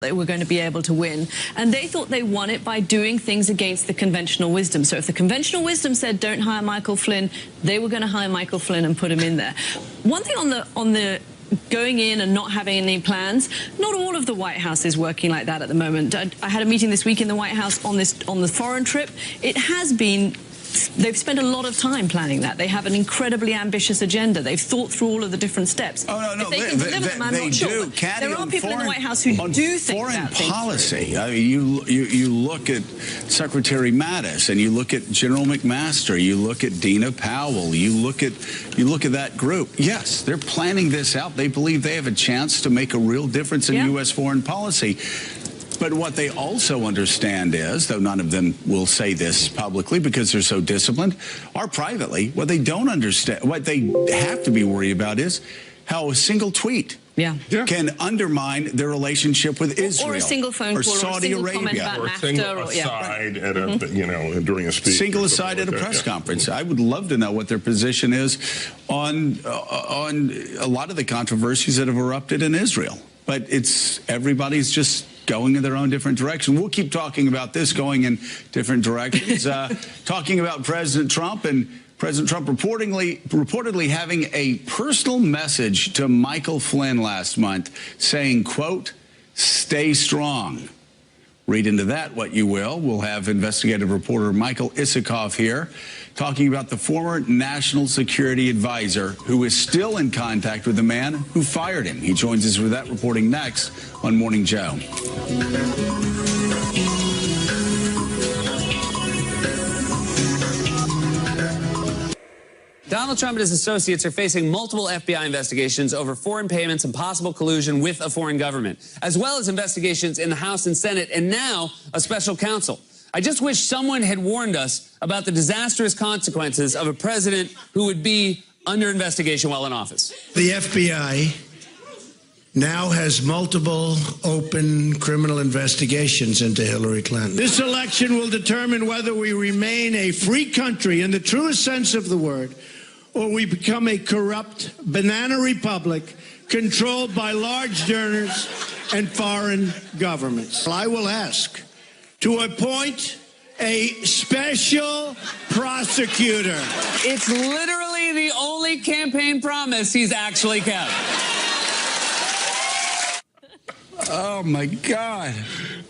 they were going to be able to win. And they thought they won it by doing things against the conventional wisdom. So if the conventional wisdom said don't hire Michael Flynn, they were going to hire Michael Flynn and put him in there. One thing on the going in and not having any plans, not all of the White House is working like that at the moment. I had a meeting this week in the White House on the foreign trip. It has been... They've spent a lot of time planning that. They have an incredibly ambitious agenda. They've thought through all of the different steps. Oh, no, no. If they can deliver them, I'm not sure. There are people in the White House who do think about things. Foreign policy. I mean, you look at Secretary Mattis, and you look at General McMaster, you look at Dina Powell, you look at that group. Yes, they're planning this out. They believe they have a chance to make a real difference in U.S. foreign policy. But what they also understand is, though none of them will say this publicly because they're so disciplined, or privately, what they don't understand, what they have to be worried about is how a single tweet can undermine their relationship with Israel, or a single phone call, Saudi or a single comment Arabia, about or a single aside at a, during a speech. Single aside at a press conference. I would love to know what their position is on a lot of the controversies that have erupted in Israel. But everybody's just going in their own different direction. We'll keep talking about this, going in different directions. Talking about President Trump, and President Trump reportedly having a personal message to Michael Flynn last month saying, quote, "Stay strong." Read into that what you will. We'll have investigative reporter Michael Isikoff here talking about the former national security advisor who is still in contact with the man who fired him. He joins us with that reporting next on Morning Joe. Donald Trump and his associates are facing multiple FBI investigations over foreign payments and possible collusion with a foreign government, as well as investigations in the House and Senate, and now a special counsel. I just wish someone had warned us about the disastrous consequences of a president who would be under investigation while in office. The FBI now has multiple open criminal investigations into Hillary Clinton. This election will determine whether we remain a free country in the truest sense of the word, or we become a corrupt banana republic controlled by large donors and foreign governments. I will ask to appoint a special prosecutor. It's literally the only campaign promise he's actually kept. Oh, my God.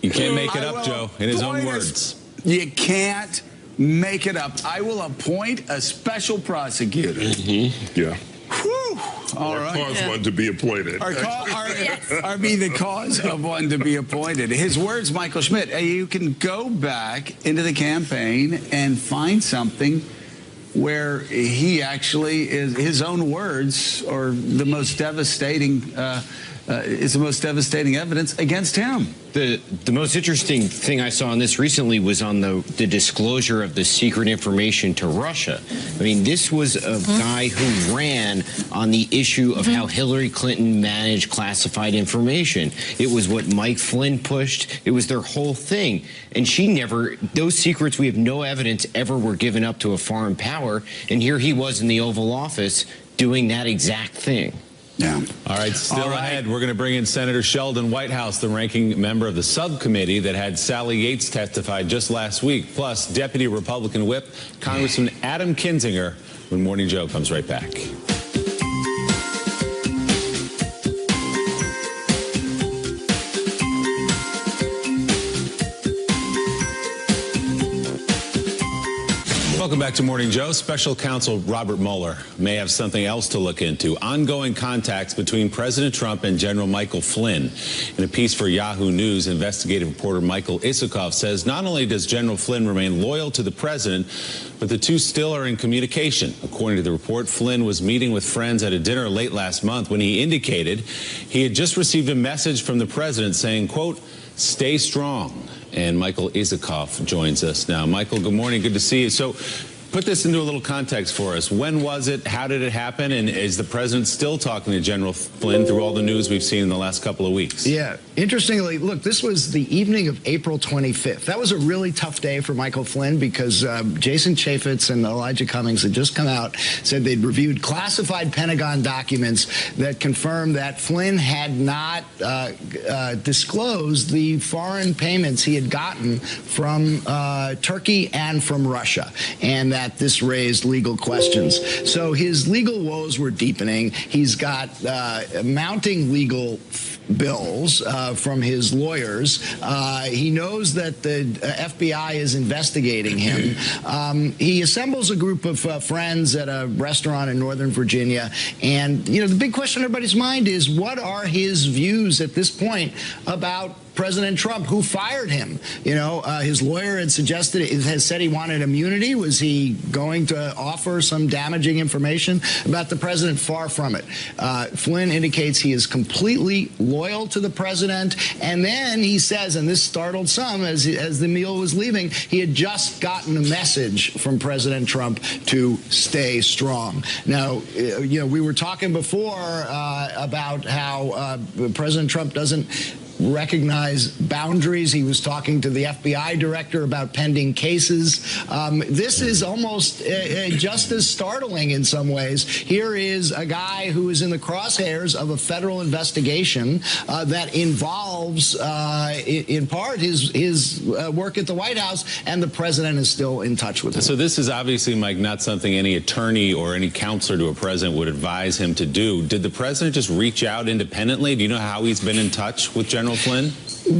You can't make it up, Joe, in his own words. You can't make it up. I will appoint a special prosecutor. Yeah. Whew. All right. Cause one to be appointed. Or be the cause of one to be appointed. His words, Michael Schmidt. You can go back into the campaign and find something where he actually is, his own words, or the most devastating is the most devastating evidence against him. The most interesting thing I saw on this recently was on the disclosure of the secret information to Russia. I mean, this was a guy who ran on the issue of how Hillary Clinton managed classified information. It was what Mike Flynn pushed. It was their whole thing. And she never, those secrets, we have no evidence ever were given up to a foreign power. And here he was in the Oval Office doing that exact thing. Yeah. All right, still ahead, we're going to bring in Senator Sheldon Whitehouse, the ranking member of the subcommittee that had Sally Yates testify just last week, plus Deputy Republican Whip Congressman Adam Kinzinger, when Morning Joe comes right back. Welcome back to Morning Joe. Special counsel Robert Mueller may have something else to look into. Ongoing contacts between President Trump and General Michael Flynn. In a piece for Yahoo News, investigative reporter Michael Isikoff says not only does General Flynn remain loyal to the president, but the two still are in communication. According to the report, Flynn was meeting with friends at a dinner late last month when he indicated he had just received a message from the president saying, quote, "Stay strong." And Michael Isikoff joins us now. Michael, good morning. Good to see you. So Put this into a little context for us. When was it? How did it happen? And is the president still talking to General Flynn through all the news we've seen in the last couple of weeks? Yeah. Interestingly, look, this was the evening of April 25th. That was a really tough day for Michael Flynn because Jason Chaffetz and Elijah Cummings had just come out, said they'd reviewed classified Pentagon documents that confirmed that Flynn had not disclosed the foreign payments he had gotten from Turkey and from Russia, and that this raised legal questions. So his legal woes were deepening. He's got mounting legal bills from his lawyers. He knows that the FBI is investigating him. He assembles a group of friends at a restaurant in Northern Virginia, and the big question on everybody's mind is, what are his views at this point about President Trump, who fired him? His lawyer had said he wanted immunity. Was he going to offer some damaging information about the president? Far from it. Flynn indicates he is completely loyal to the president. And then he says, and this startled some as the meal was leaving, he had just gotten a message from President Trump to stay strong. Now, we were talking before about how President Trump doesn't recognize boundaries. He was talking to the FBI director about pending cases. This is almost just as startling in some ways. Here is a guy who is in the crosshairs of a federal investigation that involves, in part, his work at the White House, and the president is still in touch with him. So this is obviously, Mike, not something any attorney or any counselor to a president would advise him to do. Did the president just reach out independently? Do you know how he's been in touch with General Flynn?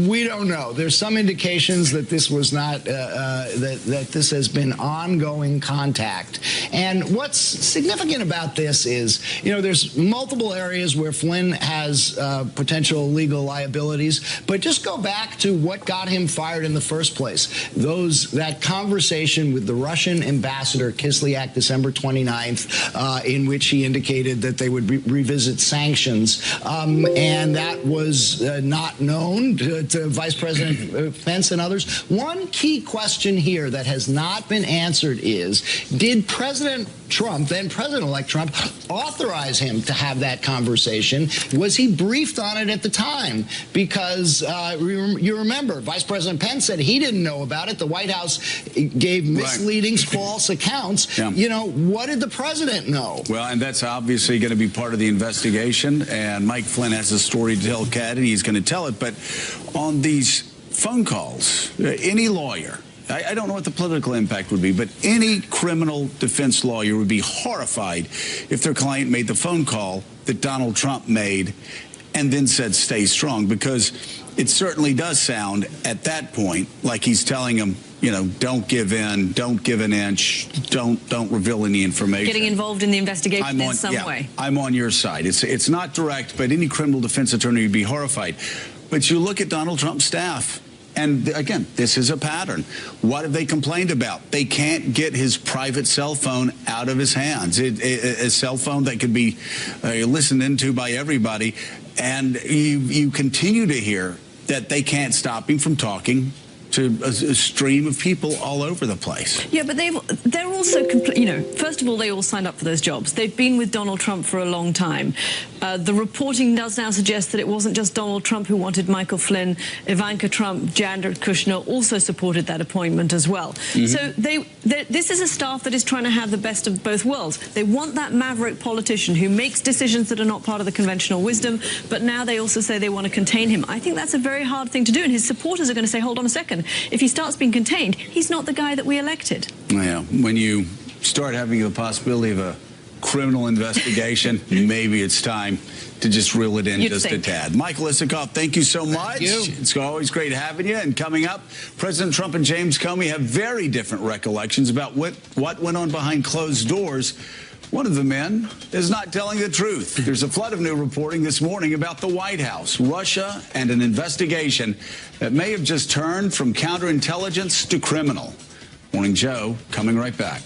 We don't know. There's some indications that this was not, that this has been ongoing contact. And what's significant about this is, there's multiple areas where Flynn has potential legal liabilities, but just go back to what got him fired in the first place. That conversation with the Russian ambassador, Kislyak, December 29th, in which he indicated that they would revisit sanctions. And that was not known to Vice President Pence and others. One key question here that has not been answered is, did President Trump, then President-elect Trump, authorize him to have that conversation? Was he briefed on it at the time? Because you remember, Vice President Pence said he didn't know about it. The White House gave misleading, false accounts. Yeah. What did the president know? Well, and that's obviously going to be part of the investigation. And Mike Flynn has a story to tell, Kat, and he's going to tell it. But on these phone calls, any lawyer, I don't know what the political impact would be, but any criminal defense lawyer would be horrified if their client made the phone call that Donald Trump made and then said, stay strong, because it certainly does sound at that point like he's telling him, don't give in, don't give an inch, don't reveal any information. Getting involved in the investigation in some way. I'm on your side. It's not direct, but any criminal defense attorney would be horrified. But you look at Donald Trump's staff, and again, this is a pattern. What have they complained about? They can't get his private cell phone out of his hands. A cell phone that could be listened into by everybody. And you continue to hear that they can't stop him from talking to a stream of people all over the place. Yeah, but they're also, first of all, they all signed up for those jobs. They've been with Donald Trump for a long time. The reporting does now suggest that it wasn't just Donald Trump who wanted Michael Flynn. Ivanka Trump, Jared Kushner also supported that appointment as well. So this is a staff that is trying to have the best of both worlds. They want that maverick politician who makes decisions that are not part of the conventional wisdom, but now they also say they want to contain him. I think that's a very hard thing to do, and his supporters are going to say, hold on a second. If he starts being contained, he's not the guy that we elected. Yeah, when you start having the possibility of a criminal investigation, maybe it's time to just reel it in just a tad. Michael Isikoff, thank you so much. Thank you. It's always great having you. And coming up, President Trump and James Comey have very different recollections about what went on behind closed doors. One of the men is not telling the truth. There's a flood of new reporting this morning about the White House, Russia, and an investigation that may have just turned from counterintelligence to criminal. Morning Joe, coming right back.